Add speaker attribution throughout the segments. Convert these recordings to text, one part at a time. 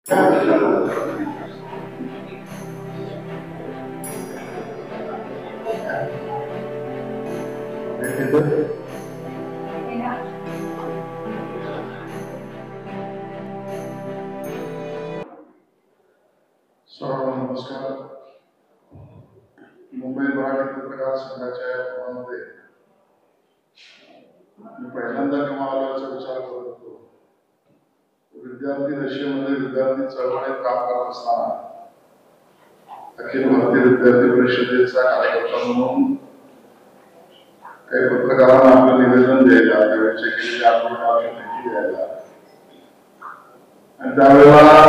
Speaker 1: सर्वांना नमस्कार. मुंबई मराठी पत्रकार संघाच्या फोरममध्ये मी पहिल्यांदा केव्हा आल्याचा विचार करत होतो. विद्यार्थी दशेमध्ये विद्यार्थी चळवळीत काम करत असताना अखिल भारतीय विद्यार्थी परिषदेचा कार्यकर्ता म्हणून काही पत्रकारांना आपलं निवेदन द्यायला, त्यावेळेच्या केलेल्या आंदोलनाची माहिती द्यायला, आणि त्यावेळेला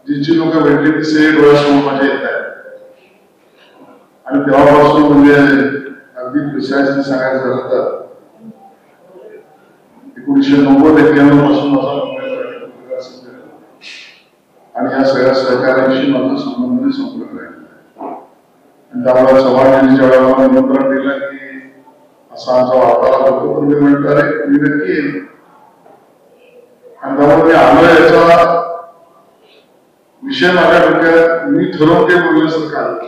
Speaker 1: जी लोक भेटली ती सगळी डोळ्यासमोर माझ्या येत आहेत. आणि तेव्हापासून म्हणजे अगदी प्रिसाइजली सांगायचं झालं तर 1990-91 पासून माझा मुंबई मराठी पत्रकार संघ आणि या सगळ्या सहकार्याशी माझा संबंध संपर्क राहिला. आणि त्यामुळे चव्हाण ज्या वेळेला निमंत्रण दिलं की असा आमचा वार्तालाप होतो, पण मी म्हटलं अरे मी नक्की येईल. आणि त्यामुळे मी आलो याचा विषय माझ्या डोक्यात मी ठरवून ते बोलण्यासारखं आलं.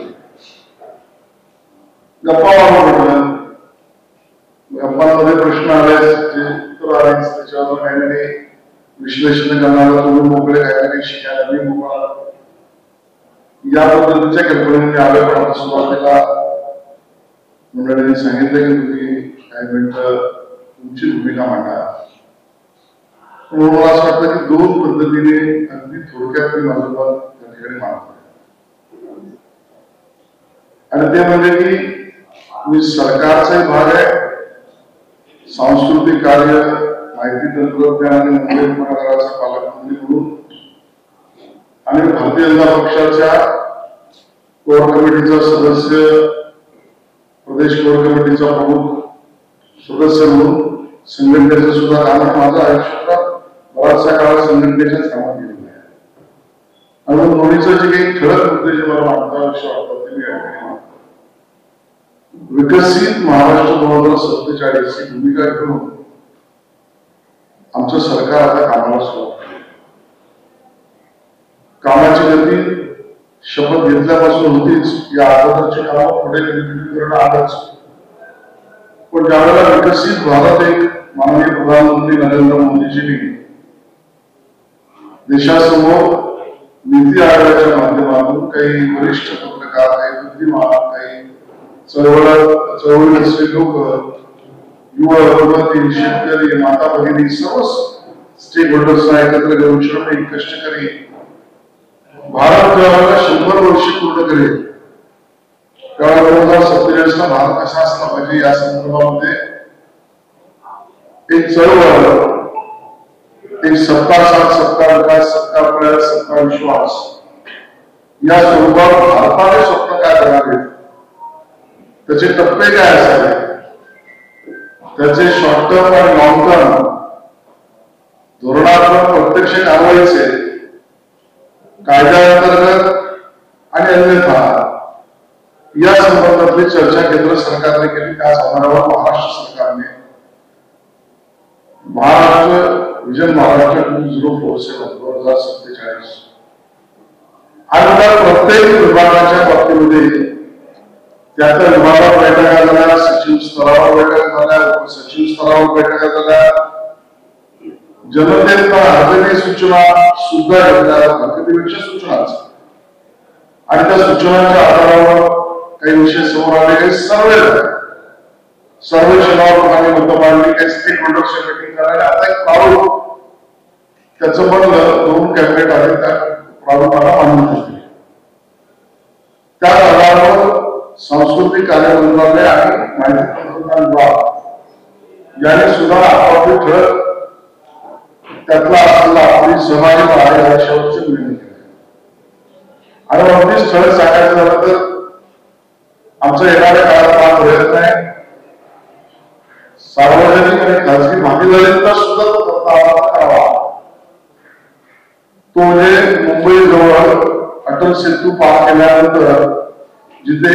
Speaker 1: गप्पा म्हटलं, गप्पांमध्ये प्रश्न आले, जे उत्तर आले त्याच्यावर काही नाही विश्लेषण करणारा तुम्ही मोकळे, काही शिकायला मी मोकळा, या पद्धतीच्या कल्पनेने मी आलो. पण आता सुरुवातीला मंडळींनी सांगितलं की तुम्ही काही मिनिटं तुमची भूमिका मांडा. म्हणून मला असं वाटतं की दोन पद्धतीने अगदी थोडक्यात मी माझं मत त्या ठिकाणी मांडतो. आणि ते म्हणजे की मी सरकारचाही भाग आहे, सांस्कृतिक कार्य, माहिती तंत्रज्ञान आणि मुंबई उपनगराचा पालकमंत्री म्हणून आणि भारतीय जनता पक्षाच्या कोर कमिटीचा सदस्य, प्रदेश कोर कमिटीचा प्रमुख सदस्य म्हणून संघटनेचं सुद्धा काम माझं आयुष्यात बराचसा काळ संघटनेच्याच कामात गेलेलं आहे. आणि दोन्हीचं जे काही ठळक मुद्दे जे मला मांडता वाटतात ते मी या ठिकाणी मांडतो. विकसित महाराष्ट्र 2047 ही भूमिका घेऊन आमचं सरकार आता कामाला सुरुवात केली. कामाची गती शपथ घेतल्यापासून होतीच, या अगोदरची कामं पुढे करणं आलंच. पण ज्यावेळेला विकसित भारत एक माननीय प्रधानमंत्री नरेंद्र मोदीजींनी देशासमोर नीती आयोगाच्या माध्यमातून काही वरिष्ठ पत्रकार, काही बुद्धिमान, काही चळवळी असलेले लोक, युवा, युवती, शेतकरी, माता भगिनी, सर्व स्टेक होल्डर्सना एकत्र घेऊन श्रमिक, कष्टकरी भारत जेव्हा 100 वर्ष पूर्ण करेल तेव्हा 2047 ला भारत कसा असला पाहिजे या संदर्भामध्ये एक चळवळ, एक सत्ता साथ, सत्ता विकास, सत्ता प्रयास, सत्ता विश्वास या स्वरूपात भारताने स्वप्न काय करावे, त्याचे टप्पे काय असावे, त्याचे शॉर्ट टर्म आणि लॉंग टर्म धोरणात्मक प्रत्यक्ष कारवाईचे कायद्याअंतर्गत आणि अन्यथा या संबंधातली चर्चा केंद्र सरकारने केली. त्याच आधारावर महाराष्ट्र सरकारने महाराष्ट्र विजन महाराष्ट्र 2047 2047 आणि प्रत्येक विभागाच्या बाबतीमध्ये त्या विभागात बैठका झाल्या, सचिव स्तरावर बैठका झाल्या, उपसचिव स्तरावर बैठका झाल्या, जनतेत हरकती सूचना सुद्धा घेतल्या, हरकतीपेक्षा सूचनाच, आणि त्या सूचनांच्या आधारावर काही विषय समोर आले, काही सर्वेक्षणावर मतं मांडली, काही स्टेक होल्डरची मीटिंग करायला. आता एक प्रारूप त्याचं बनलं, 2 कॅबिनेट आहेत, त्या प्रारूपाला मान्यता दिली. त्या आधारावर सांस्कृतिक कार्य मंत्रालय आणि माहिती तंत्रज्ञान विभाग यांनी सुद्धा आपापले ठळक त्यातला असलेला आपली सहभागी आहे या शेवटचे निर्णय केले. आणि अगदीच ठळक सांगायचं झालं तर आमचा येणाऱ्या काळात हा प्रयत्न आहे सार्वजनिक आणि खाजगी भागीदारीचा सुद्धा तो करावा. तो म्हणजे मुंबई जवळ अटल सेतू पार केल्यानंतर जिथे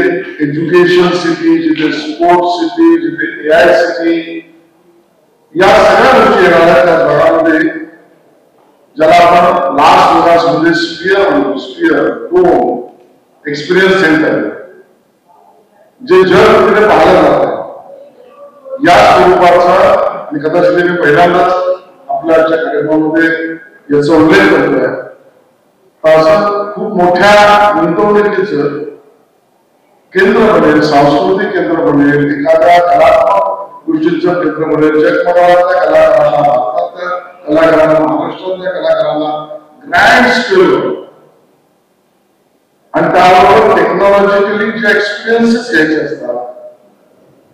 Speaker 1: एज्युकेशन सिटी, जिथे स्पोर्ट्स सिटी, जिथे AI सिटी, या सगळ्या गोष्टी येणाऱ्या त्या भागामध्ये ज्याला आपण लास्ट वेगासमध्ये स्पियर म्हणतो, स्पियर तो एक्सपिरियन्स सेंटर, जे जग तिथे पाहायला जातं या स्वरूपाचा, आणि कदाचित मी पहिल्यांदाच आपल्या आजच्या कार्यक्रमामध्ये याचा उल्लेख करतोय. असं खूप मोठ्या गुंतवणुकीचं केंद्र बनेल, सांस्कृतिक केंद्र बनेल, एखाद्या कलात्मक गोष्टींचं केंद्र बनेल, जगभरातल्या कलाकारांना, भारतातल्या कलाकारांना, महाराष्ट्रातल्या कलाकारांना ग्रँड स्केलवर आणि त्याबरोबर टेक्नॉलॉजिकली जे एक्सपिरियन्सेस घ्यायचे असतात,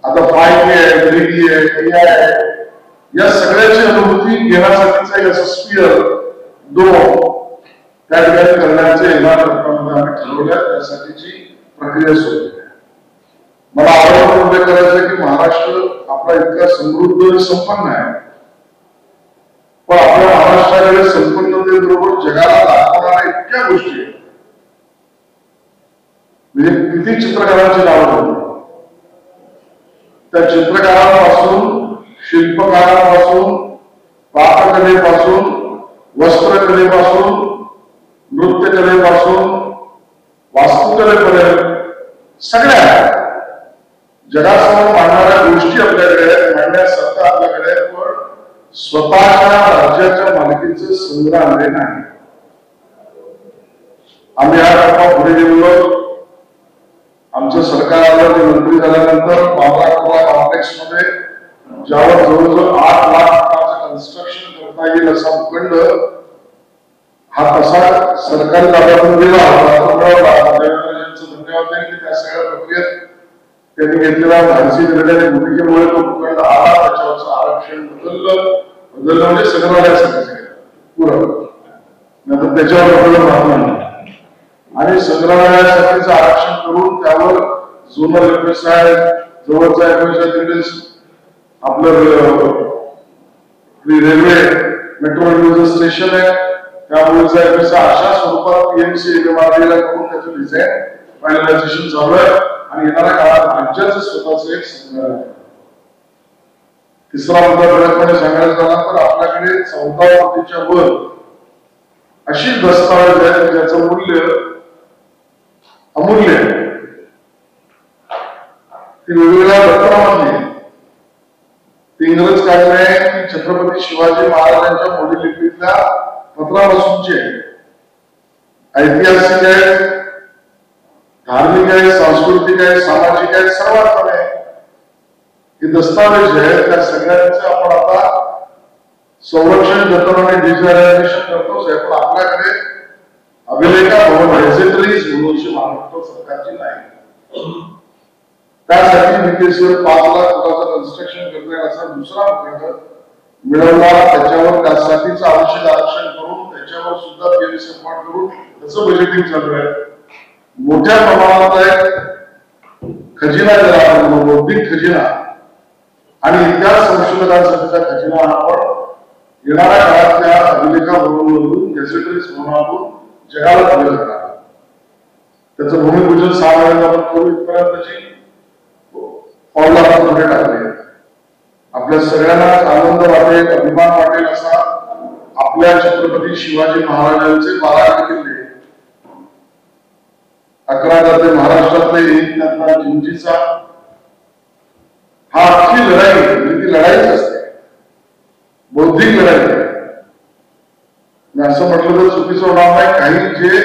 Speaker 1: आता 5G आहे, 3D आहे, AI आहे, या सगळ्याची अनुभूती घेण्यासाठीचा एक असं स्पियर त्या ठिकाणी करण्याचे येणार आम्ही ठरवल्या, त्यासाठीची प्रक्रिया सुरू आहे. मला आवडून उल्लेख करायचं की महाराष्ट्र आपला इतका समृद्ध आणि संपन्न आहे, पण आपल्या महाराष्ट्राकडे संपन्नतेबरोबर जगाला दाखवणाऱ्या इतक्या गोष्टी आहेत. म्हणजे किती चित्रकारांची नावं, त्या चित्रकारांपासून, शिल्पकारांपासून, पाककलेपासून, वस्त्रकलेपासून, नृत्यकलेपासून, वास्तुकलेपर्यंत सगळ्या जगासमोर मांडणाऱ्या गोष्टी आपल्याकडे आहेत, मांडण्यासारखं आपल्याकडे, पण स्वतःच्या राज्याच्या मालकीचं संग्रह आणले नाही. आम्ही हा टप्पा पुढे गेलो. आमचं सरकार आलं, मंत्री झाल्यानंतर बाबा कॉम्प्लेक्स मध्ये ज्यावर जवळजवळ 8 लाख कन्स्ट्रक्शन करता येईल असा भूखंड हा तसा सरकारी जागातून गेला होता. धन्यवाद की त्या सगळ्या प्रक्रियेत त्यांनी घेतलेल्या धाडसी निर्णयाने भूमिकेमुळे तो भूखंड आला, त्याच्यावरचं आरक्षण बदललं म्हणजे संग्रहालयासाठी पुरं, नंतर त्याच्यावर बदल राहणार नाही. आणि संग्रहालयासाठीचं आरक्षण करून त्यावर झोनल एफएस आहे, जवळचा एफएस आपलं रेल्वे मेट्रो रेल्वेचं स्टेशन आहे, त्यामुळे अशा स्वरूपात पीएमसी इमारतीला करून त्याचं डिझाईन फायनलायझेशन चालू आहे. आणि येणाऱ्या काळात राज्याचं स्वतःचं एक संग्रहालय. तिसरा मुद्दा ठळकपणे सांगायचा झाला तर आपल्याकडे 14 कोटीच्या वर अशी दस्तावेज आहेत ज्याचं मूल्य अमूल्य आहे. ती वेगवेगळ्या दप्तरामधली, इंग्रज काढणे छत्रपती शिवाजी महाराजांच्या मोडी लिपीतल्या पत्रापासूनचे ऐतिहासिक आहे, धार्मिक आहे, सांस्कृतिक आहे, सामाजिक आहे, सर्वात आहे. हे दस्तावेज आहेत, त्या सगळ्यांचं आपण आता संरक्षण जतन आणि डिजिटलायझेशन करतोच आहे. पण आपल्याकडे अभिलेखा भवन हेजिटरीज म्हणूनची महाराष्ट्र सरकारची नाही. त्यासाठी बीकेसीवर 5 लाख कोटीचं कन्स्ट्रक्शन करतोय असा दुसरा प्रकल्प मिळवला. त्याच्यावर त्यासाठीचं आवश्यक आरक्षण करून त्याच्यावर सुद्धा पीएमसी अपॉइंट करून त्याचं बजेटिंग चालू आहे. मोठ्या प्रमाणात खजिना ज्याला आपण बौद्धिक खजिना आणि इतिहास संशोधकांसाठीचा खजिना आपण येणाऱ्या काळात त्या अभिलेखा भवनमधून गॅझेटरीज भवनातून जगाला दिलं जाणार. त्याचं भूमिपूजन 6 महिन्यात आपण करू. इथपर्यंतची पावलं आपण पुढे टाकले. आपल्या सगळ्यांना आनंद वाटेल, अभिमान वाटेल असा आपल्या छत्रपती शिवाजी महाराजांचे 12 किल्ले, 11 जाते महाराष्ट्रातले, एक त्यातला जिंजीचा, हा अख्खी लढाई म्हणजे ती लढाईच असते, बौद्धिक लढाई. असं म्हटलं तर चुकीचं होणार नाही. काही जे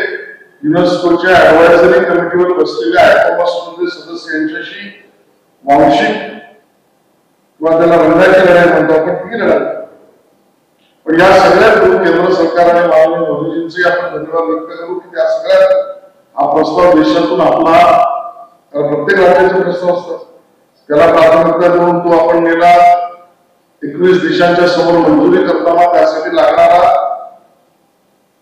Speaker 1: युनेस्कोच्या ऍडवायझरी कमिटीवर बसलेले आयकोमॉसमधले सदस्य यांच्याशी वांशिक किंवा त्याला रंगाची लढाई म्हणतो आपण, ती लढाई. पण या सगळ्या केंद्र सरकार आणि माननीय मोदीजींचे आपण धन्यवाद व्यक्त करू की त्या सगळ्या हा प्रस्ताव देशातून आपला, प्रत्येक राज्याचे प्रस्ताव असतात, त्याला प्राथमिकता देऊन तो आपण गेला 21 देशांच्या समोर मंजुरी करताना त्यासाठी लागणारा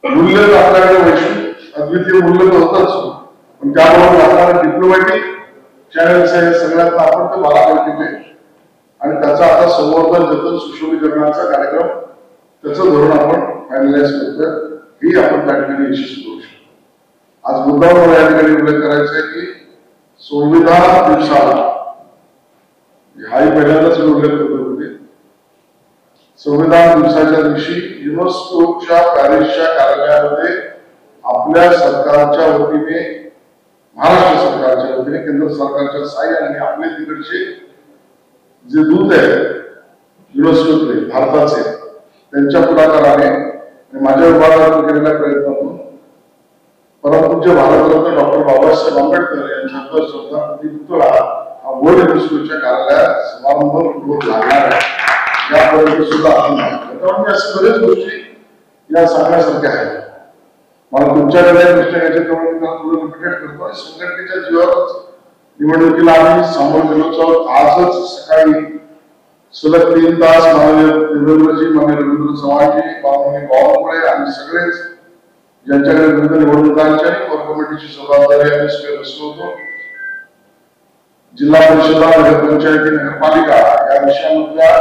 Speaker 1: मूल्य आपल्याकडे वैश्विक अद्वितीय मूल्य तर होतच, पण त्याबरोबर लागणारा डिप्लोमॅटिक चॅनल्स आहे, सगळ्यांना आपण ते बारा केले आणि त्याचा आता संवर्धन जतन सुशोभीकरणाचा कार्यक्रम, त्याचं धोरण आपण फायनलाइज करतोय. ही आपण त्या ठिकाणी यशस्वी करू शकतो. आज मुद्दावर या ठिकाणी उल्लेख करायचा आहे की संविधान दिवसाला, हाही पहिल्यांदाच उल्लेख करतो होते, संविधान दिवसाच्या दिवशी युनेस्कोच्या पॅरिसच्या कार्यालयामध्ये आपल्या सरकारच्या वतीने, महाराष्ट्र सरकारच्या वतीने, केंद्र सरकारच्या साह्याने आपले तिकडचे जे दूत आहेत युनेस्कोतले भारताचे, त्यांच्या पुढाकाराने माझ्या विभागातून केलेल्या प्रयत्नातून परमपूज्य भारतरत्न डॉक्टर बाबासाहेब आंबेडकर यांच्या श्रद्धांजली पुतळा हा वर्ल्ड युनेस्कोच्या कार्यालयात समारंभपूर्वक लागणार आहे. यापर्यंत सुद्धा त्यामुळे अशा बऱ्याच गोष्टी या सांगण्यासारख्या आहेत. मला तुमच्याकडे दृष्टीने थोडं रिपीटेड करतो. संघटनेच्या जीवावरच निवडणुकीला आम्ही सामोरे गेलो आहोत. आजच सकाळी सलग 3 तास माननीय देवेंद्रजी, माननीय रवींद्र चव्हाणजी, माननीय बावनकुळे आणि सगळेच ज्यांच्याकडे विविध निवडणुकांच्या कोर कमिटीची जबाबदारी आम्ही सगळे बसलो होतो. जिल्हा परिषदा, नगरपंचायती, नगरपालिका या विषयामधल्या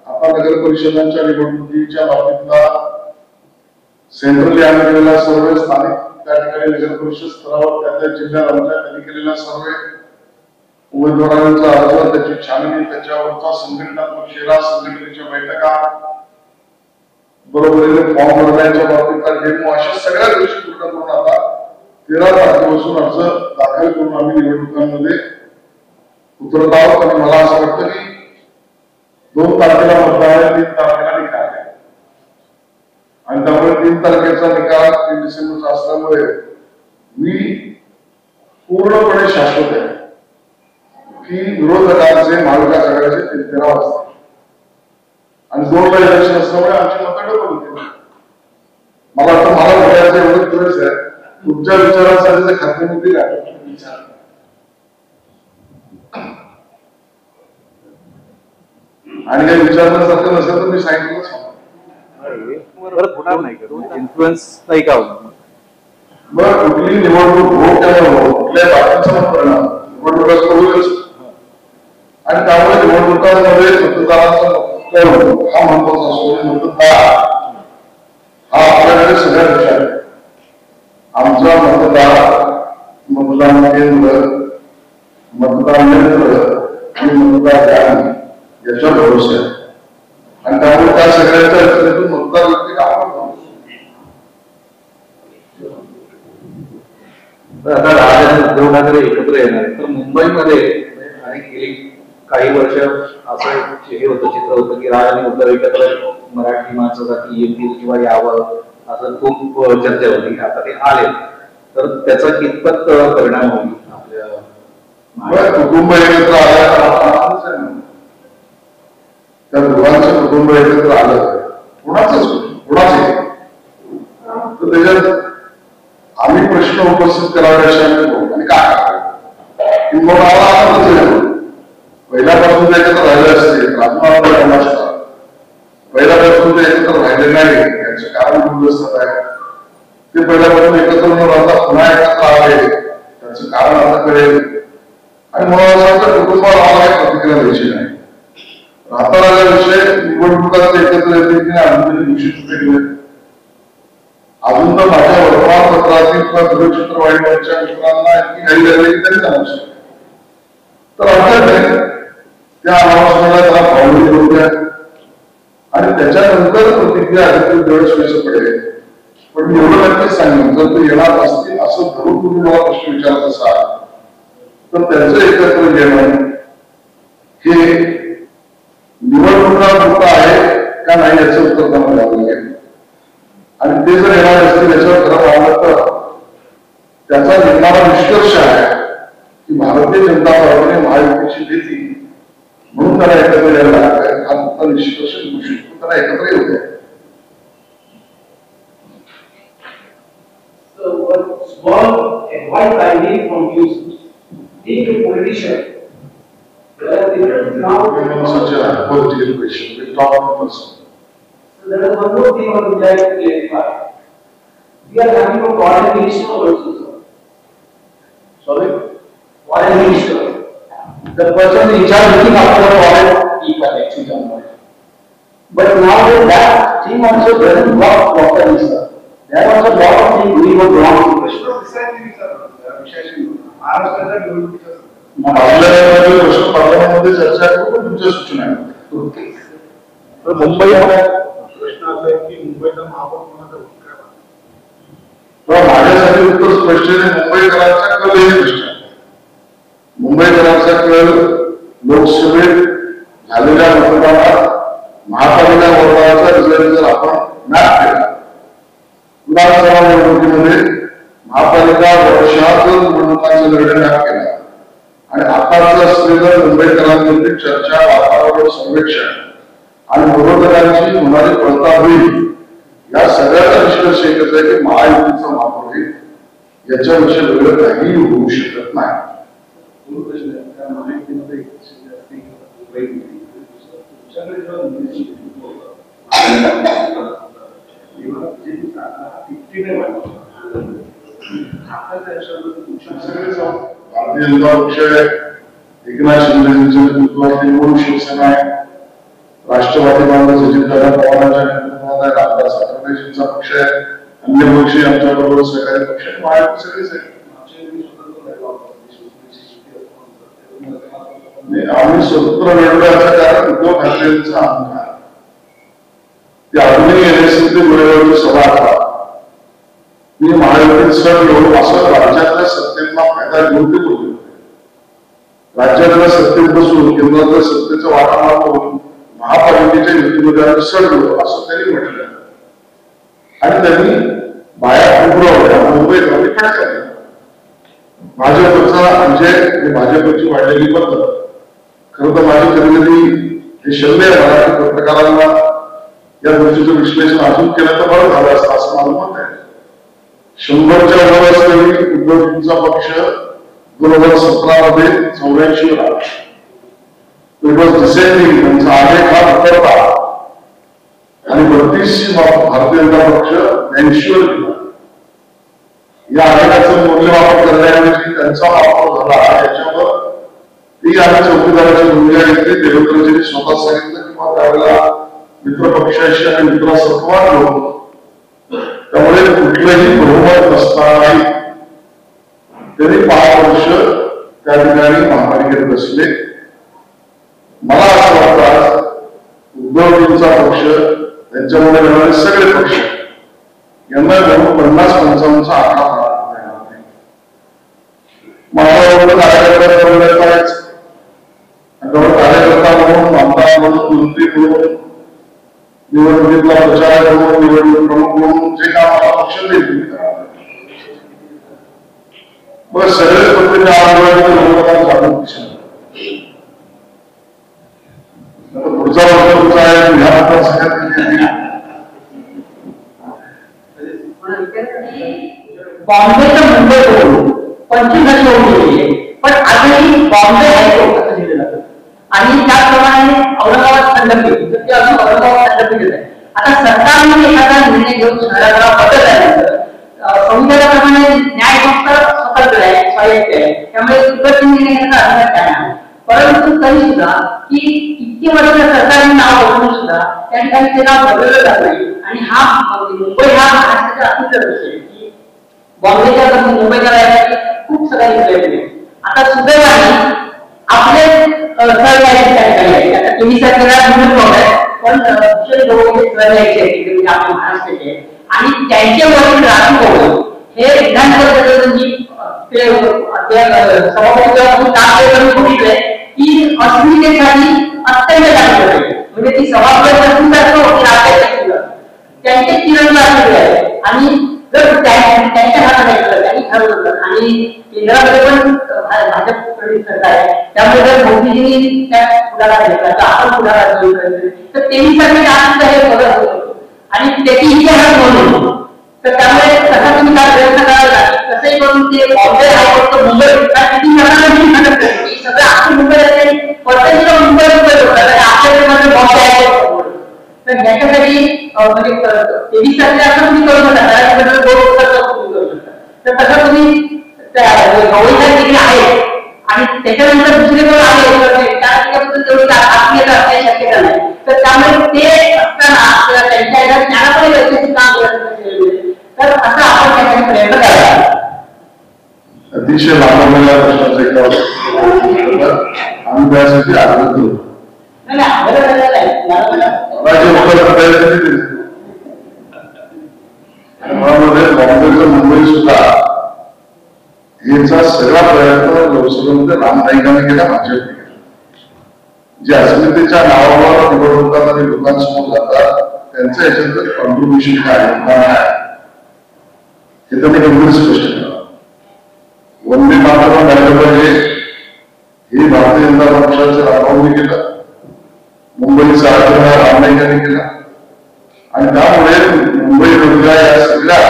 Speaker 1: आता नगर परिषदांच्या निवडणुकीच्या बाबतीतला सेंट्रली आम्ही केलेला सर्वे, स्थानिक त्या ठिकाणी नगर परिषद स्तरावर त्या जिल्ह्यात आमच्या त्यांनी केलेला सर्वे, उमेदवारांचा अर्ज, त्याची छाननी, त्याच्यावरचा संघटनात्मक शेरा, संघटनेच्या बैठका, बरोबरीने फॉर्म भरण्याच्या बाबतीतला डेमो, अशा सगळ्या गोष्टी पूर्ण करून आता 13 तारखेपासून अर्ज दाखल करून आम्ही निवडणुकांमध्ये उतरत आहोत. आणि मला असं वाटतं की 2 तारखेला मतदान आहे, 3 तारखेला निकाल आहे. आणि त्यामुळे 3 तारखेचा निकाल 3 डिसेंबरचा असल्यामुळे मी पूर्णपणे शाश्वत आहे की विरोधकांचे, महाविकास आघाडीचे 13 वाजता आणि 2 ला इलेक्शन असल्यामुळे आमची मतं डबल होती. मला वाटतं मला बोलायचं एवढं गरज आहे. तुमच्या विचारांसाठी खात्री होती का आणि काही विचारण्यासारखं नसेल तर मी सांगितलंच
Speaker 2: इन्फ्लुएन्स नाही का होणार.
Speaker 1: बरं, कुठली निवडणूक हो किंवा कुठल्या बातमीचा परिणाम निवडणुकाचा होईलच. आणि त्यामुळे निवडणुकांमध्ये मतदारांचा हा महत्वाचा असतो. मतदार हा आपल्याकडे सगळ्यात विचार आहे. आमचा मतदार, मतदान केंद्र, मतदान यंत्र आणि मतदार यादी याच्या भरोसे आहे. आणि त्यामुळे त्या सगळ्यांच्या रचनेतून मतदार व्यक्ती काम करतो.
Speaker 2: आता राज आणि उद्धव ठाकरे एकत्र येणार तर मुंबईमध्ये आणि गेली काही वर्ष असं हे होतं, चित्र होतं की राज आणि उद्धव एकत्र मराठी माणसासाठी येतील किंवा यावं असं खूप चर्चा होती. आता ते आले तर त्याचा कितपत परिणाम होईल आपल्या
Speaker 1: कुटुंब एकत्र आल्या, त्या दोघांचं कुटुंब एकत्र आलं, कुणाचंच कुणाचे तर त्याच्यात आम्ही प्रश्न उपस्थित करावे असे आम्ही आणि काय की मग पहिल्यापासून ते एकत्र राहिले असते, राजमार्ग पहिल्यापासून ते एकत्र राहिले नाही याचं कारण दुर्दस्तात आहे. ते पहिल्यापासून एकत्र न राहता पुन्हा एकत्र आले त्याचं कारण आता कळेल. आणि मला असं वाटतं कुटुंबाला आम्हाला प्रतिक्रिया द्यायची नाही. राहता विषय निवडणुकात एकत्र येते की नाही अजून निश्चित केले. अजून तर माझ्या वर्तमानपत्रातील किंवा दूरचित्रवाहिनीवरच्या मित्रांना इतकी घाई लागली की तरी जाणू शकते. तर अर्थात त्या अनावसनाला त्याला पावली करू द्या आणि त्याच्यानंतर प्रतिक्रिया अधिक वेळ सोयीचं पडेल. पण मी एवढं नक्कीच सांगेन, जर तो येणार असतील असं धरून तुम्ही मला प्रश्न विचारत असाल तर त्यांचं एकत्र येणं हे निवडणुका आहे का नाही याचं उत्तर त्यांना द्यावं लागेल. आणि ते जर येणार असतील याच्यावर खरं पाहिलं तर त्याचा निघणारा निष्कर्ष आहे की भारतीय जनता पार्टीने महायुतीची भीती म्हणून त्याला एकत्र यायला लागलाय. हा मोठा निष्कर्ष निघू शकतो, त्याला एकत्र येऊ द्या. Such a political question. We talk about person.
Speaker 3: So there is one more thing I would like to clarify. We are having a foreign minister also, sir.
Speaker 1: Sorry?
Speaker 3: Foreign minister. The person in charge looking after foreign people actually. But now that thing also doesn't work properly, sir. There was a lot of things we were wrong in Kashmir.
Speaker 1: महाराष्ट्राच्या निवडणुकीच्या प्रश्न पार्लमेंटमध्ये चर्चा करून तुमच्या सूचना
Speaker 2: मुंबई
Speaker 4: प्रश्न असा आहे की मुंबईचा महापौर कोणाचा
Speaker 1: माझ्यासाठी उत्तर स्पष्ट आहे. मुंबईकरांचा कलही स्पष्ट आहे. मुंबईकरांचा कल लोकसभेत झालेल्या मतदानात महापालिका मतदानाचा रिझल्ट जर आपण मॅप केला, विधानसभा निवडणुकीमध्ये महापालिका वर्षात निवडणुकांचा निर्णय मॅप केला आणि आताच असलेलं मुंबईकरांमध्ये चर्चा, वातावरण, सर्वेक्षण आणि विरोधकांची होणारी पडताळणी या सगळ्याचा निष्कर्ष एकच आहे की महायुतीचा महापौर होईल. याच्याविषयी वेगळं काहीही होऊ शकत नाही. भारतीय जनता पक्ष एकनाथ शिंदेच्या नेतृत्वातील मूळ शिवसेना आहे. राष्ट्रवादी काँग्रेस अजितदादा पवारांच्या नेतृत्वात आहे. रामदास आठवलेजींचा पक्ष आहे. अन्य पक्ष आमच्या बरोबर सहकारी पक्ष महायुती सगळेच आहे. आम्ही स्वतंत्र लढलो याचं कारण उद्धव ठाकरेंचा अहंकार. ते अजूनही एनएससी वेळेवरची सभा असतात. मी महायुतीत सडलो असं राज्यातल्या सत्तेचा फायदा घेऊन ते बोलले होते. राज्यातल्या सत्तेत बसून केंद्रातल्या सत्तेचा वाटा करून महापालिकेच्या युतीमध्ये सडलो असं त्यांनी म्हटलं आणि त्यांनी बाया उघडवल्या. मुंबईत फटका दिला. भाजपचा म्हणजे भाजपची वाढलेली पद्धत खरं तर माझी कधी कधी हे शल्य मराठी पत्रकारांना या गोष्टीचं विश्लेषण अजून केलं तर बरं झालं असतं असं माझं मत आहे. 100च्या वर असलेली उद्धवजींचा पक्ष 2017 मध्ये 84 वर आला. त्यांचा आलेख हा उतरता आणि 32 भारतीय जनता पक्ष 82 वर गेला. या आलेखाचं मूल्यमापन करण्याऐवजी त्यांचा वापर झाला याच्यावर ती आम्ही चौकीदाराची भूमिका घेतली. देवेंद्रजींनी स्वतः सांगितलं किंवा त्यावेळेला मित्रपक्षाशी आणि मित्रासंवाद वाढलो. त्यामुळे कुठलंही बहुमत नसतानाही त्यांनी 5 वर्ष त्या ठिकाणी महापालिकेत बसले. मला असं वाटतं उद्धवजींचा पक्ष त्यांच्यामध्ये येणारे सगळे पक्ष यांना जवळ 50-55चा आकडा प्राप्त येणार नाही. माझ्याबरोबर कार्यकर्ता कार्यकर्ता म्हणून आमदार म्हणून मंत्री म्हणून निवडणुकीतला प्रचार म्हणून निवडणूक प्रमुख म्हणून जे काम मला पक्ष देईल मग सगळे पद्धतीने आंदोलन जाणून पुढचा वर्ष तुमचा आहे ह्या सगळ्यात
Speaker 3: बॉम्बेचं मुंबई होऊन 25 वर्ष होऊन गेली पण आजही बॉम्बे हायकोर्ट असं लिहिलं जातं आणि त्याप्रमाणे औरंगाबाद खंडपीठ ते अजून औरंगाबाद खंडपीठ आहे. आता सरकारने एखादा निर्णय घेऊन शहराला बदल झाल्यानंतर संविधानाप्रमाणे न्याय फक्त स्वतंत्र आहे, स्वायत्त आहे. त्यामुळे सुप्रसिद्ध निर्णय घेण्याचा अधिकार काय नाही. परंतु तरी सुद्धा की इतकी वर्ष सरकारने नाव बदलून सुद्धा त्या ठिकाणी ते नाव बदललं जात नाही आणि हा मुंबई हा महाराष्ट्राचा अतिशय विषय आहे की बॉम्बेच्या मुंबईच्या यासाठी खूप सगळ्या इकडे आता सुदैवाने आपले सरन्यायाधीश त्या ठिकाणी आहे. आता तुम्ही सरकारला म्हणून आहे पण भूषण गवई सरन्यायाधीश आहेत आपल्या महाराष्ट्राचे आणि त्यांचे वडील राजू गवई हे विधान परिषदेची सभापती काम बघितलंय की अस्मितेसाठी अत्यंत जागृत आहे. म्हणजे ती सभापती त्यांचे तिरंगा आहे आणि जर त्यांच्या हातात त्यांनी ठरवलं आणि केंद्रामध्ये पण भाजप सरकार आहे त्यामुळे जर मोदीजींनी त्या पुढाकार घेतला तर आपण पुढाकार घेऊ तर त्यांनी हे बदल होतो आणि त्याची इतिहास म्हणून तर त्यामुळे तसा तुम्ही काय प्रयत्न करायला तसंही करून ते बॉम्बे हायकोर्ट मुंबई किती सगळं आखी मुंबई परदेशीला मुंबई होतात आपल्याकडे बॉम्बे हायकोर्ट तर याच्यासाठी म्हणजे 23 तारखेला असं तुम्ही करू शकता तर तसं तुम्ही गवईला तिकडे आहे आणि त्याच्यानंतर दुसरे कोण आले त्याबद्दल तेवढी आत्मीयता असण्याची शक्यता नाही. तर त्यामुळे ते असताना त्यांच्या ज्ञानाकडे व्यवस्थित काम करत तर असं आपण त्यासाठी प्रयत्न करायला
Speaker 1: अतिशय लांबलेल्या प्रश्नाचा आम्ही त्यासाठी आग्रह करू.
Speaker 3: नाही आग्रह करायला
Speaker 1: राज्य बॉम्बेचं मुंबई सुद्धा याचा सगळा प्रयत्न लोकसभेमध्ये राम नाईकांनी केला, भाजपने केला. जे अस्मितेच्या नावावर निवडणुकात आणि लोकांसमोर जातात त्यांचं याच्यात कॉन्ट्रीब्युशन काय आहे हे त्यांनी गंभीर स्पष्ट केलं. वंदे मातरम राहिलं पाहिजे हे भारतीय जनता पक्षाचं रामभाऊंनी केलं, मुंबईचा आग्रह राम नाईकांनी केला आणि त्यामुळे मुंबई रोजगार या सगळ्या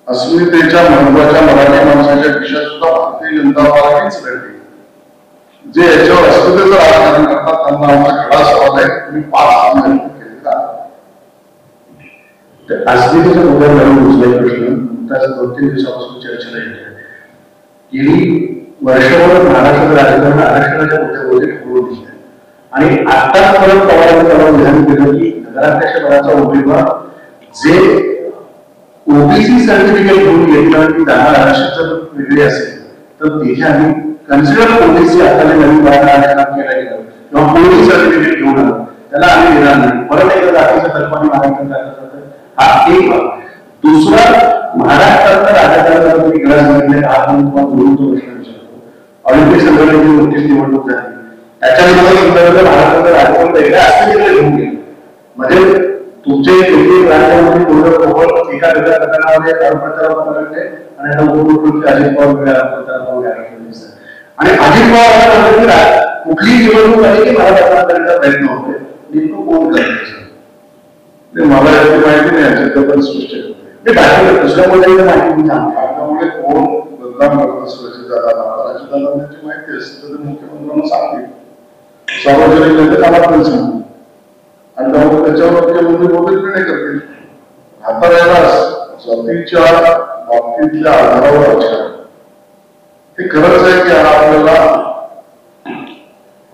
Speaker 1: अस्मितेच्या महत्वाच्या मराठी माणसाच्या खिशात सुद्धा भारतीय जनता पार्टीच राहिली. जे याच्यावर अस्मितेचं राजकारण करतात त्यांना आमचा खडा सवाल आहे, तुम्ही 5 आमदार केले.
Speaker 3: अस्मितेच्या मुद्द्यावर उचलाय प्रश्न त्याच 2-3 दिवसापासून चर्चेला येते. गेली वर्षभर महाराष्ट्रात राजकारण आरक्षणाच्या मुद्द्यावर होऊ दिसते आणि आत्ताच परत पवारांनी त्याला विधान केलं की नगराध्यक्ष पदाचा उमेदवार जे ओबीसी सर्टिफिकेट घेऊन घेतलं की 10 आरक्षण वेगळे असेल तर तिथे आम्ही कन्सिडर ओबीसी आता नवीन काम केलं गेलं किंवा ओबीसी सर्टिफिकेट घेऊन आलं त्याला आम्ही देणार नाही. परत एकदा जातीच्या तत्वाने महाराष्ट्रात हा एक भाग. दुसरा, महाराष्ट्रातल्या राजकारणामध्ये गरज म्हणजे आपण तुम्हाला बोलून तो प्रश्न विचारतो. ऑलिम्पिक संघटनेची नुकतीच निवडणूक झाली त्याच्यामध्ये महाराष्ट्राचं राजकारण वेगळ्या अस्मितेकडे घेऊन गेलं. म्हणजे तुमचे एक राज्यामध्ये पूर्ण एका वेगळ्या प्रकरणामध्ये प्रचारावर लागले आणि आता उपमुख्यमंत्री अजित पवार वेगळ्या प्रचारावर आणि अजित पवार कुठलीही निवडणूक आली की महाराष्ट्रात करण्याचा प्रयत्न होतोय. नेमकं कोण करायचं
Speaker 1: मला याची माहिती नाही, याच्यात पण स्पष्ट करते.
Speaker 3: दुसऱ्या पद्धतीने माहिती मी सांगतो.
Speaker 1: त्यामुळे कोण बदनाम करत असल्याची दादाची माहिती असते तर मुख्यमंत्र्यांना सांगतील, सार्वजनिक नेते कामात पण सांगतील आणि त्यामुळे त्याच्यावर मुख्यमंत्री बोलत नाही करतील. आता याला जातीच्या बाबतीतल्या आधारावर राजकारण हे खरंच आहे की आपल्याला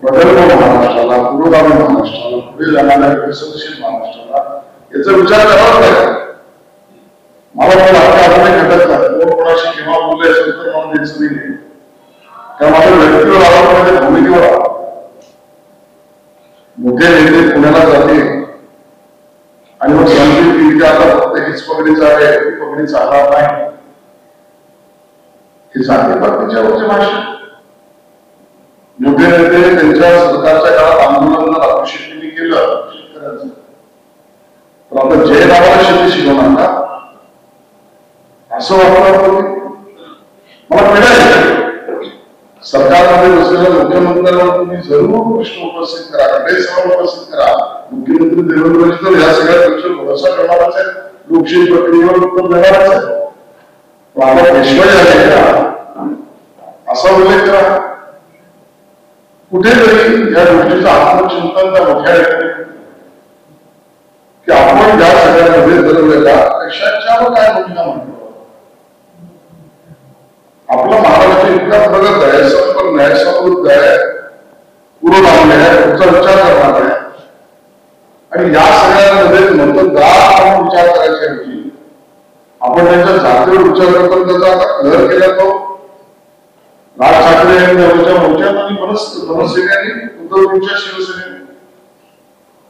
Speaker 1: प्रगल्भ महाराष्ट्राला, पुरोगामी महाराष्ट्राला, पुढे जाणाऱ्या विकसनशील महाराष्ट्राला याचा विचार करावा लागेल. मला पण आपल्या हाताने घटक नाही, कोण कोणाशी केव्हा बोलले असेल तर मला द्यायचं नाही. त्या माझ्या व्यक्तीवर आला भूमिकेवर आला. मोठे नेते पुण्याला जाते आणि मग सांगतील की आता फक्त हीच पगडीच आहे, ही पगडी चालणार नाही. ही जाती बाबतीच्यावरची भाषा. मोठे नेते त्यांच्या सरकारच्या काळात आंदोलन राजू शेट्टींनी केलं शेतकऱ्यांचं, तर आता जय नावाला शेती शिकवणार का असं वाटतं. मला मिळालं सरकारमध्ये बसलेल्या मुख्यमंत्र्यांवर तुम्ही जरूर प्रश्न उपस्थित करा, काही सवाल उपस्थित करा. मुख्यमंत्री देवेंद्रजी तर या सगळ्या पेक्षा भरोसा करणारच आहे, लोकशाही प्रक्रियेवर उत्तर देणारच आहे. पण आता पेशवाई आहे का असा उल्लेख करा. कुठेतरी या गोष्टीचं आत्मचिंतन त्या मोठ्या की आपण ज्या सगळ्यामध्ये ठरवलेला कशाच्यावर काय भूमिका म्हणतो. आपला महाराष्ट्र इतका प्रगत आहे, संपन्न आहे, समृद्ध आहे, पुरोगामी आहे, पुढचा विचार करणार आहे आणि या सगळ्यांमध्ये मतदार म्हणून विचार करायच्या ऐवजी आपण त्यांच्या जातीवर विचार करतो. त्याचा आता घर केला तो राज ठाकरे यांनी मोर्चात आणि मनसेनेने उद्धवजींच्या शिवसेनेने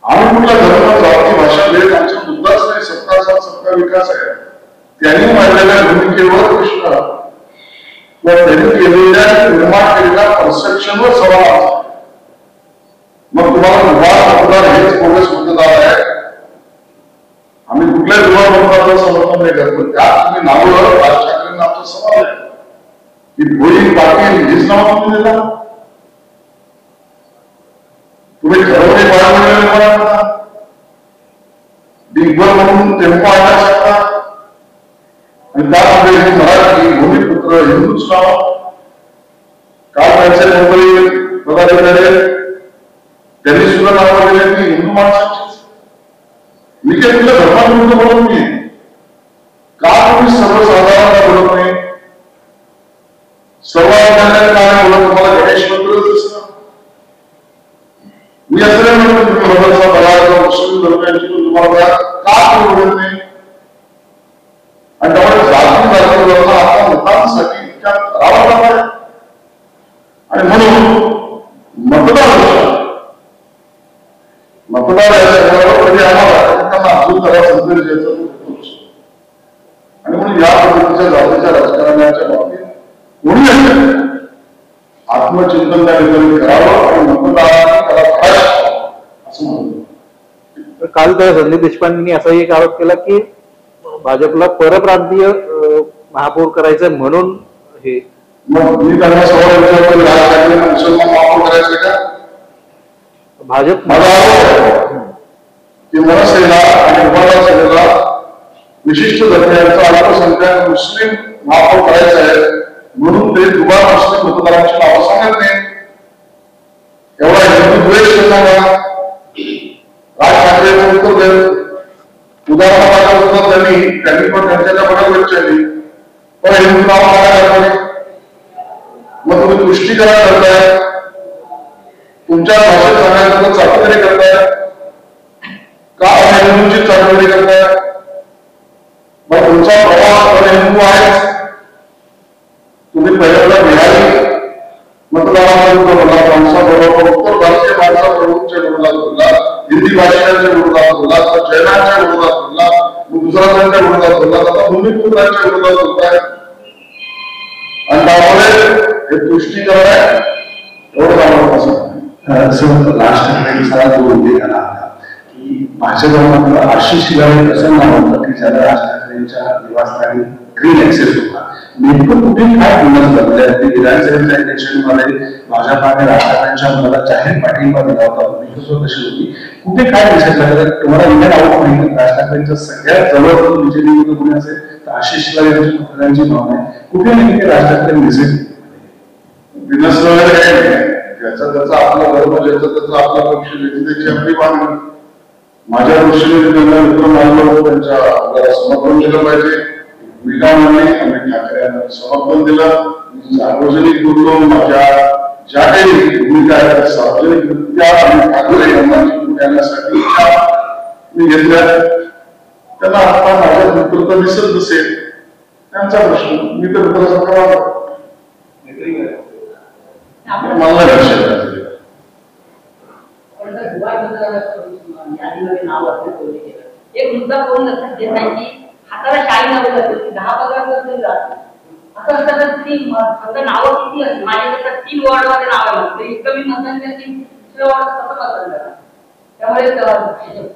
Speaker 1: आम्ही कुठला धर्म, जाती, भाषा, भेद आमचा मुद्दाच नाही. सबका साथ सबका विकास आहे. त्यांनी मांडलेल्या भूमिकेवर प्रश्न किंवा त्यांनी केलेल्या निर्माण केलेल्या परसेप्शनवर सवाल. मग तुम्हाला विभाग मतदार हेच बोगस मतदार आहे. आम्ही कुठल्याच विभाग मतदाराला समर्थन नाही करत, पण त्यात तुम्ही नावं राज ठाकरेंना आमचा सवाल आहे की भोई पाटील हेच नाव तुम्ही देता. तुम्ही ठरवणे बाळगलेले दिग्भर म्हणून टेम्पो आणू शकता आणि त्यामध्ये मराठी, भूमिपुत्र, हिंदूच नाव. काल त्यांचे मुंबई पदाधिकारी त्यांनी सुद्धा नावं दिले की हिंदू माणसाचीच. मी काही तुला धर्माविरुद्ध बोलत नाही. का तुम्ही सर्वसाधारण बोलत नाही? सर्वसाधारण काय बोलत तुम्हाला गणेश मंत्रच दिसतं. मी असं नाही म्हणतो तुम्ही धर्माचा बघा मुस्लिम धर्मांची तुम्हाला का बोलत नाही. आणि त्यामुळे जाती आता मतांसाठी इतक्या त्रास लागला आणि म्हणून मतदार जातीच्या राजकारणाच्या बाबतीत कोणी असेल आत्मचिंतन त्या ठिकाणी करावं आणि मतदारांनी त्याला करायचं असं म्हणतो.
Speaker 2: काल त्या संदीप देशपांडेंनी असाही एक आरोप केला की भाजपला परप्रांतीय महापौर करायचंय म्हणून हे.
Speaker 1: मग मी त्यांना सवाल विचारतो, राज ठाकरेंना मुसलमान महापौर करायचं का?
Speaker 2: भाजप
Speaker 1: मला की मनसेला आणि उभाटा सेनेला विशिष्ट दर्जाचा अल्पसंख्याक मुस्लिम महापौर करायचा आहे म्हणून ते दुबार मुस्लिम मतदारांची नावं सांगत नाही. एवढा हिंदू द्वेष करणारा राज ठाकरेंचं उत्तर देत उदाहरणार्थ उत्तर त्यांनी पण त्यांच्या बरोबर विचारली पण हिंदू नाव काय. मग तुम्ही तुष्टीकरण करताय, तुमच्या भाषेत सांगायचं चाचणी करताय का हिंदूंची चाचणी करताय. मग तुमचा प्रवास हिंदू आहे. तुम्ही पहिल्यांदा बिहारी मतदारांबरोबर बोला, माणसाबरोबर उत्तर भारतीय माणसाबरोबरच्या विरोधात बोलला, हिंदी भाषिकांच्या विरोधात बोलला, तर जैनांच्या विरोधात बोलला, गुजरातांच्या विरोधात बोलला, आता भूमिपुत्रांच्या विरोधात बोलताय. आणि त्यामुळे हे तुष्टीकरण आहे एवढं जाणवत
Speaker 3: राज ठाकरेंचा जो उल्लेख आला होता की भाजपमध्ये आशिष शिलावे असं नाव होतं की ज्याला राज ठाकरेंच्या निवासस्थानी ग्रीन ऍक्सेस होता. नेमकं कुठे काय बोलणं झालं ते विधानसभेच्या इलेक्शनमध्ये भाजपाने राज ठाकरेंच्या मुलाला जाहीर पाठिंबा दिला होता कशी होती, कुठे काय दिसत झालं. तुम्हाला इव्हन आऊट माहिती राज ठाकरेंच्या सगळ्यात जवळ बीजेपी कोणी असेल तर आशिष शिलावे यांची मतदारांची भावना आहे. कुठे नेमके राज ठाकरे दिसेल
Speaker 1: बिनस वगैरे काही नाही. ज्याचा त्याचा आपला धर्म, ज्याचा त्याचा आपला पक्ष, ज्याची त्याची आपली मागणी. माझ्या दृष्टीने त्यांना मित्र मानलं, त्यांच्या समर्थन दिलं पाहिजे. मी काय म्हणले आम्ही ठाकरे यांना समर्थन दिलं. सार्वजनिक बोललो, माझ्या ज्या काही भूमिका आहेत सार्वजनिकरित्या आणि ठाकरे यांना जिंकून येण्यासाठी मी घेतल्या. त्यांना आता माझ्या मित्रता दिसत नसेल त्यांचा प्रश्न. मी तर मित्रासारखा वागतो. मला लक्षात
Speaker 5: एक मुद्दा कोण लक्षात देत नाही की हाताला शाई नावं जाते 10-15 जात असं असतं तर ती फक्त नावं किती असते. माझ्याकडे 3 वॉर्डमध्ये नावं लागतं, इतकं मी मतदान करते 3 वॉर्ड कसं मतदान करणार. त्यामुळे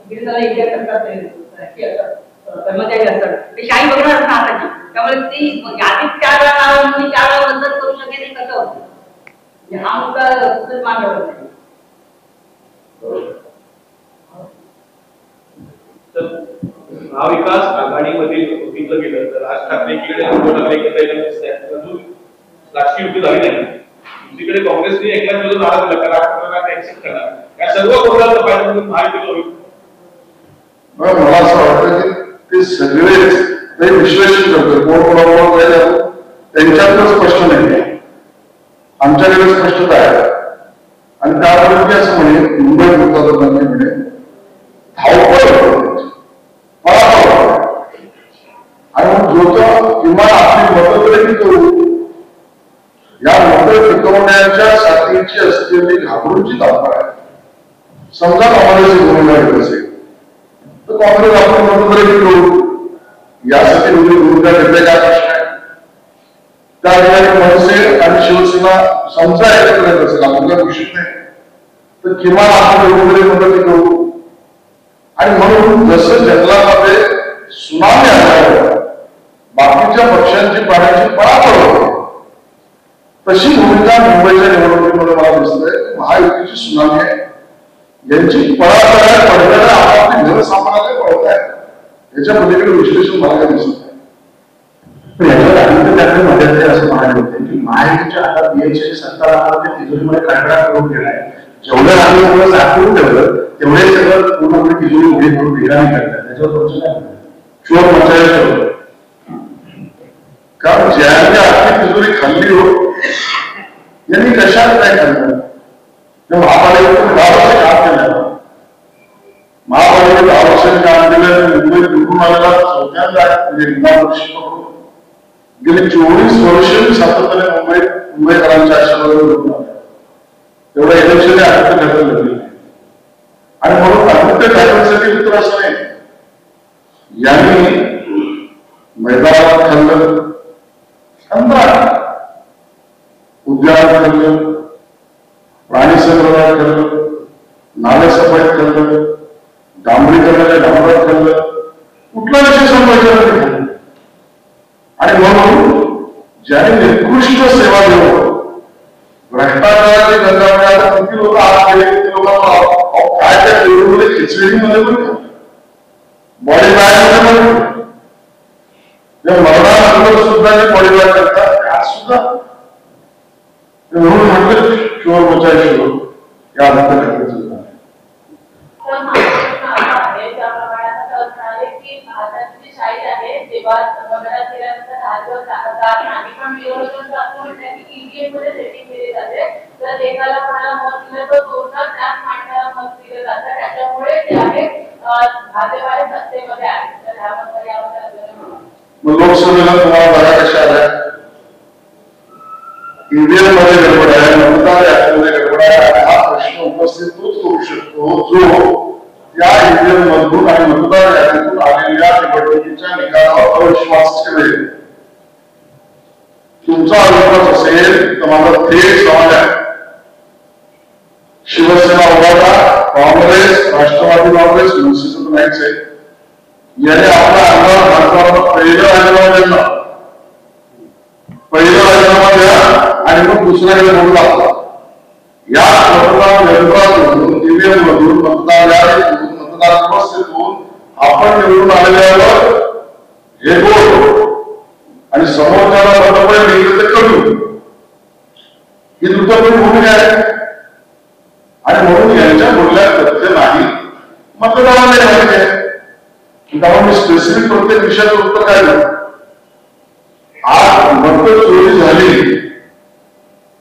Speaker 5: गिरिजाला इथे कर्मचारी असतात ते शाही बघणार असतात हाताची. त्यामुळे ती यादीत 4 वेळा नावं मी 4 वेळा मतदान करू शकेल कसं होतं. हा मुद्दा कुठेच मांडला नाही.
Speaker 6: तर महाविकास आघाडीमध्ये बघितलं गेलं तर राज ठाकरेंकडे राजकीय युती झाली नाही. दुसरीकडे काँग्रेसने एकला विरोध नाराज दिला राज ठाकरेंना ऍक्सेप्ट करणार. या सर्व गोष्टींचा फायदा म्हणून महायुतीला होईल.
Speaker 1: मला असं वाटतं की ते सगळेच ते विश्लेषण करतात कोण कोणाबरोबर त्यांच्यातच स्पष्ट नाही. आमच्याकडे स्पष्टता आहे आणि त्यामुळे असं म्हणे मुंबई वृत्तपत्रांनी म्हणे धावपळ आणि जो तो किमान आपली मतं तरी करू या मतं टिकवण्याच्या साठीची असलेली घाबरूनची धावपळ आहे. समजा काँग्रेसची भूमिका घेत असेल तर काँग्रेस आपण मतं तरी करू यासाठी भूमिका घेतल्या काय प्रश्न आहे. त्या ठिकाणी मनसे आणि शिवसेना समजा एकत्र येत असेल आपल्याला विषय नाही तर किमान आपण वगैरे मदत करू. आणि म्हणून जसं जंगलामध्ये सुनामी आल्यावर बाकीच्या पक्षांची पाण्याची पळापळ होते तशी भूमिका मुंबईच्या निवडणुकीमध्ये मला दिसतंय. महायुतीची सुनामी आहे, यांची पळापळ पडलेल्या आपापली घर सांभाळायला पळत आहे. याच्या पलीकडे विश्लेषण मला काय दिसत नाही.
Speaker 3: मध्यंतरी असं म्हणाले होते की महायुतीच्या हातात बीएचची सत्ता राहणार तिजोरीमध्ये कडकडा करून गेलाय. जेवढं आम्ही सगळं साठवून ठेवलं तेवढे सगळं पूर्णपणे तिजोरी उभी करून वेगळा नाही करतात. त्याच्यावर तुमचं काय
Speaker 1: चोर मचायला कारण ज्यांनी आपली तिजोरी खाल्ली हो यांनी कशात काय खाल्लं. महापालिकेतून 10 वर्ष काम केलं. महापालिकेत 10 वर्षांनी काम केलं. मुंबईत निवडून आलेला चौथ्यांदा म्हणजे गेली 24 वर्ष सातत्याने मुंबईकरांच्या आशीर्वादावर तेवढ्या इलेक्शन आदित्य ठाकरे लढले आणि म्हणून आदित्य ठाकरेंसाठी उत्तर असं नाही यांनी मैदानात खाल्लं ठरलं, प्राणी संग्रहालय ठरलं, नाले सफाईत ठरलं, डांबरीकरणाच्या डांबरात ठरलं, कुठला विषय संपायचा नाही. आणि म्हणून ज्याने निकृष्ट सेवा देऊन भ्रष्टाचाराची गंगामध्ये आता किती लोक आत गेले, किती लोक काय त्या निवडणुकीत खिचडीमध्ये पण बॉडी बॅग मध्ये मरणानंतर सुद्धा जे बॉडी बॅग करतात त्यात सुद्धा म्हणून म्हटलं शोर बोचाय शोर या अर्थात सुद्धा मग लोकसभेला तुम्हाला बघा कशा आल्या, ईव्हीएम मध्ये गडबड आहे, मतदार यादीमध्ये गडबड आहे. हा प्रश्न उपस्थित तोच करू शकतो जो या ईव्हीएम मधून आणि मतदार यादीतून आलेल्या निवडणुकीच्या निकालावर अविश्वास ठेवेल. तुमचा अविश्वास असेल तर माझा थेट सवाल आहे, शिवसेना उभाटा, काँग्रेस, राष्ट्रवादी काँग्रेस, मनसेचं नाहीच आहे, याने आपला आमदार भारताला पहिलं राजीनामा द्या आणि मग दुसऱ्याकडे बोलू लागला. या मतदान यंत्रातून ईव्हीएम मधून मतदार व्यवस्थेतून आपण निवडून आलेल्यावर हे बोल आणि समोरच्याला मतदान दिलं ते करू, ही दुसरी भूमिका आहे. आणि म्हणून यांच्या बोलण्यात तथ्य नाही, मतदाराला माहिती आहे. तेव्हा मी स्पेसिफिक प्रत्येक विषयाचं उत्तर काय दिलं. आज मत चोरी झाली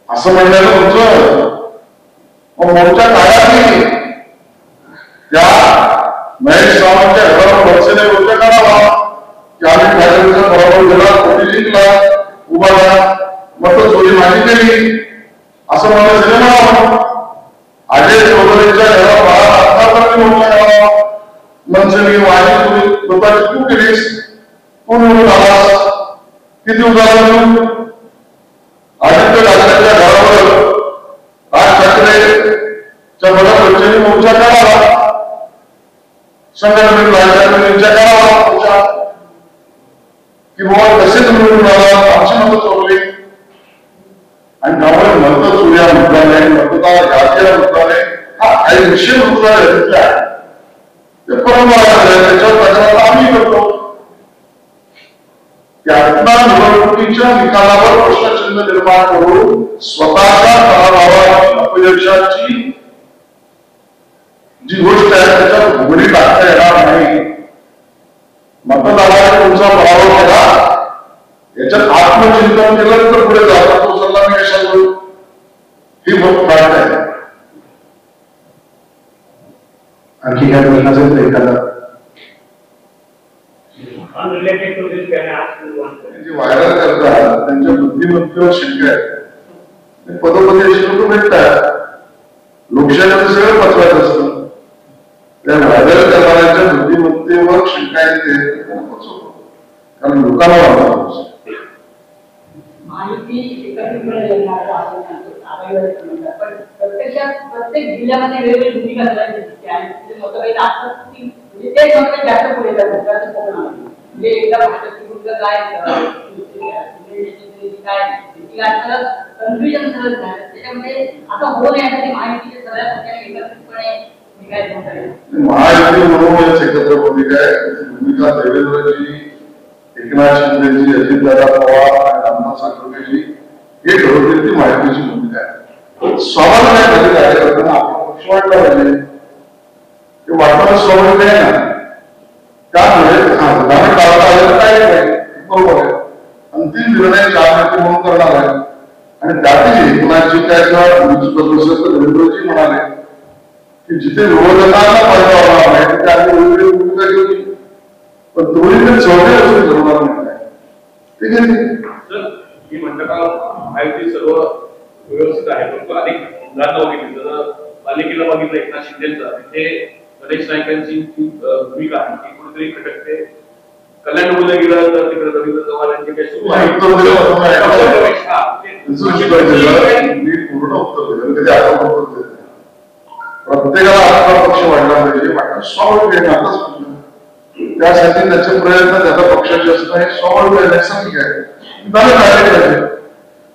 Speaker 1: असं म्हणण्याचं तुमचं मोर्चा काढावी, त्या महेश सावंतच्या घरावर मनसेने मोर्चा काढावा की आम्ही भाजपचा बरोबर गेला, कोणी जिंकला, उभा राहा, मत चोरी माझी केली असं म्हणायचं म्हणावं. अजय चौधरीच्या घरावर मोर्चा काढावा, मनसेने माझी तुम्ही लोकांची तू केलीस, तू निवडून आलास, किती उदाहरण. आदित्य ठाकरेच्या घरावर राज ठाकरेच्या बरोबरचे मोर्चा काढावा, संघटनेत राज ठाकरेंच्या काढावा मोर्चा की बाबा कसे निवडून आला, आमची मतं चोरली. आणि त्यामुळे मतं चोऱ्या मुद्द्याने, मतदार जातीय मुद्द्याने हा काही विषय मुद्दा आहे, ते परंपरा त्याच्यावर तक्रार आम्ही करतो. त्यातल्या निवडणुकीच्या निकालावर प्रश्नचिन्ह निर्माण करून स्वतःच्या पराभवाची अपयशाची जी गोष्ट आहे त्याच्यात घुगडी टाकता येणार नाही. मतदाराने तुमचा पराभव केला, याच्यात आत्मचिंतन केलं तर पुढे जाता तो सल्ला मी कशा करू, ही बहुत फायदा आहे. आणखी काय प्रश्न असेल तर एखादा व्हायरल करतात त्यांच्या बुद्धिमत्तेवर शंका आहे. पदोपदी अशी लोक भेटतात, लोकशाहीमध्ये सगळं पचवायचं असतं, त्या व्हायरल करणाऱ्यांच्या बुद्धिमत्तेवर शंका येते, कारण लोकांना वाटतं
Speaker 5: माहिती एकत्रितपणे पण प्रत्यक्षात प्रत्येक जिल्ह्यामध्ये वेगवेगळी भूमिका करायची दिसते आणि मतभेद असतात की म्हणजे ते मतभेद जास्त पुढे जातात. म्हणजे एकदा भाजपची भूमिका काय कन्फ्युजन सरळ झालं, त्याच्यामध्ये असं होऊ नये यासाठी माहितीचे सगळ्या पक्षाने एकत्रितपणे
Speaker 1: महायुती म्हणूनच एकत्र भूमिका आहे. भूमिका देवेंद्रजी, एकनाथ शिंदेजी, अजितदादा पवार आणि रामदास आठवलेजी हे ठरवतील ती माहितीची भूमिका आहे. स्वाभाविक आहे कार्यकर्त्यांना आपला पक्ष वाटला पाहिजे, ते वाटणं स्वाभाविक आहे ना. त्यामुळे उदाहरण काढता आलं काय नाही, बरोबर आहे. अंतिम निर्णय चार नेते म्हणून करणार आहे आणि त्यातही एकनाथजी काय देवेंद्रजी म्हणाले की जिथे विरोधकांना फायदा होणार नाही तिथे आम्ही वेगवेगळी भूमिका घेतली, पण दोन्हीकडे चौघे असून ठरवणार नाही. ठीक आहे,
Speaker 6: मी म्हणतं का माहिती सर्व व्यवस्थित आहे, परंतु अनेक उदाहरणं बघितली तर पालिकेला बघितलं एकनाथ शिंदेचा, तिथे गणेश नाईकांची भूमिका आहे ती कुठेतरी खटकते. कल्याण बोललं गेलं तर तिकडे रवींद्र चव्हाण यांची काही सुरू आहे.
Speaker 1: वक्तव्य कधी आपण वक्तव्य प्रत्येकाला आपला पक्ष वाढला पाहिजे वाटतं स्वाभाविक आहे. त्यासाठी त्याचे प्रयत्न त्याचा पक्षाचे असणं हे स्वाभाविक आहे, नैसर्गिक आहे, त्याला काढले पाहिजे,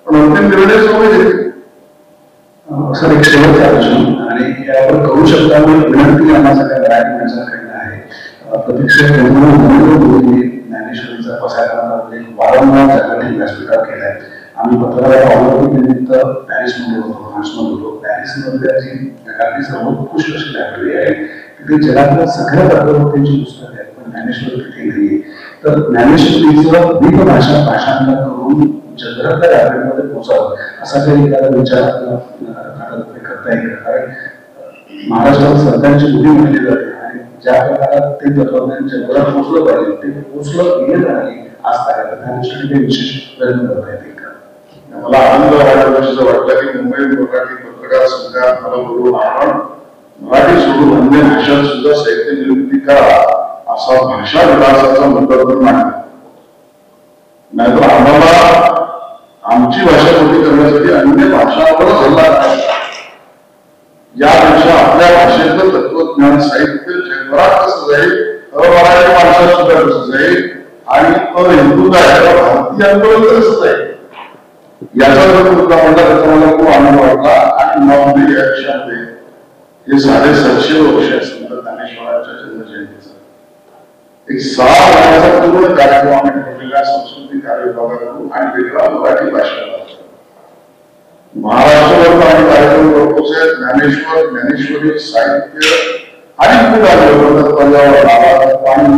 Speaker 1: पण अंतिम निर्णय सोबत घेतले.
Speaker 3: सर एक शेवटचा प्रश्न आणि यावर करू शकता विनंती आम्हा सगळ्या मराठीकडनं आहे. प्रत्यक्ष नरेंद्र मोदींनी ज्ञानेश्वरीचा पसायदानामध्ये वारंवार जागतिक व्यासपीठावर केलाय. आम्ही पत्रकार ऑलिम्पिक निमित्त पॅरिसमध्ये होतो, फ्रान्समध्ये होतो. पॅरिसमध्ये जी जगातली सर्वोत्कृष्ट अशी लायब्ररी आहे तिथे जगातल्या सगळ्या पत्रकारांची पुस्तकं आहेत, पण ज्ञानेश्वरी तिथे नाहीये. तर ज्ञानेश्वरीचं द्वीप भाषांतर करून जगभरातल्या लायब्ररीमध्ये पोहोचावं असा काही एखादा विचार करता येईल. कारण महाराष्ट्रात सरकारची मोठी म्हटली जाते आणि ज्या प्रकारात ते तत्वज्ञान जगभरात पोहोचलं पाहिजे ते पोहोचलं गेलं नाही आज त्यासाठी काही विशेष प्रयत्न करता येतील का?
Speaker 1: मला आनंद वाटला की मुंबई मराठी पत्रकार संघात मला बोलून आपण मराठी सोडून अन्य भाषात सुद्धा साहित्य निर्मिती करा असा भाषा विकासाचा मुद्दा करून मांडला. नाहीतर आम्हाला आमची भाषा मोठी करण्यासाठी अन्य भाषांवरच हल्ला करायचा. यापेक्षा आपल्या भाषेतलं तत्वज्ञान साहित्य जगभरात कसं जाईल, अमराठी माणसात सुद्धा कसं जाईल आणि अहिंदू भारतीयांकडून कसं जाईल याचा जर मुद्दा म्हणला त्याचा मला खूप आनंद वाटला. आणि नॉर्मली या विषयामध्ये हे 750 वर्ष संत ज्ञानेश्वरांच्या जन्मजयंतीचा एक 6 महिन्याचा पूर्ण कार्यक्रम आम्ही ठेवलेला संस्कृती कार्य विभागाकडून आणि वेगळा मराठी भाषेला महाराष्ट्रभर आम्ही कार्यक्रम करतोच आहे. ज्ञानेश्वर ज्ञानेश्वरी साहित्य आणि पर्यावरण आला, पाणी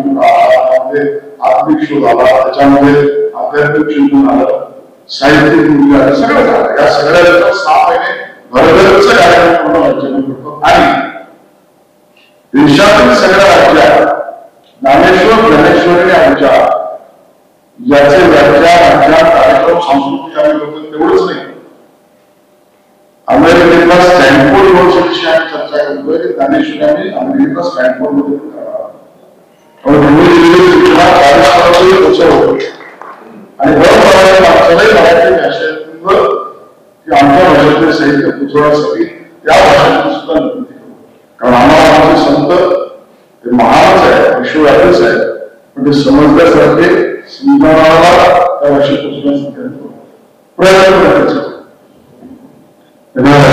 Speaker 1: आत्मिक शोध आला, त्याच्यामध्ये आध्यात्मिक चिंतन आलं, साहित्यिक मूल्य आलं, सगळं झालं. या सगळ्या 6 महिने भरभरचा कार्यक्रम पूर्ण राज्यामध्ये करतो आणि देशातील सगळ्या राज्यात ज्ञानेश्वर ज्ञानेश्वरी आमच्या याचे राज्यात कार्यक्रम सांस्कृतिक आम्ही करतो. तेवढंच नाही, अमेरिकेतला स्टॅनफोर्ड युनिव्हर्सिटीशी आम्ही चर्चा करतोय की ज्ञानेश्वरी अमेरिकेतला स्टॅनफोर्ड मध्ये आणि मराठी भाषेतलं आमच्या भाषेतले साहित्य पोचवण्यासाठी त्या भाषेतून सुद्धा निर्मिती करू. कारण आम्हाला आमचे संत ते महानच आहे, विश्वव्यापीच आहे, पण ते समजण्यासारखे समजावणारा त्या भाषेत पोचवण्यासाठी प्रयत्न करायचा. धन्यवाद.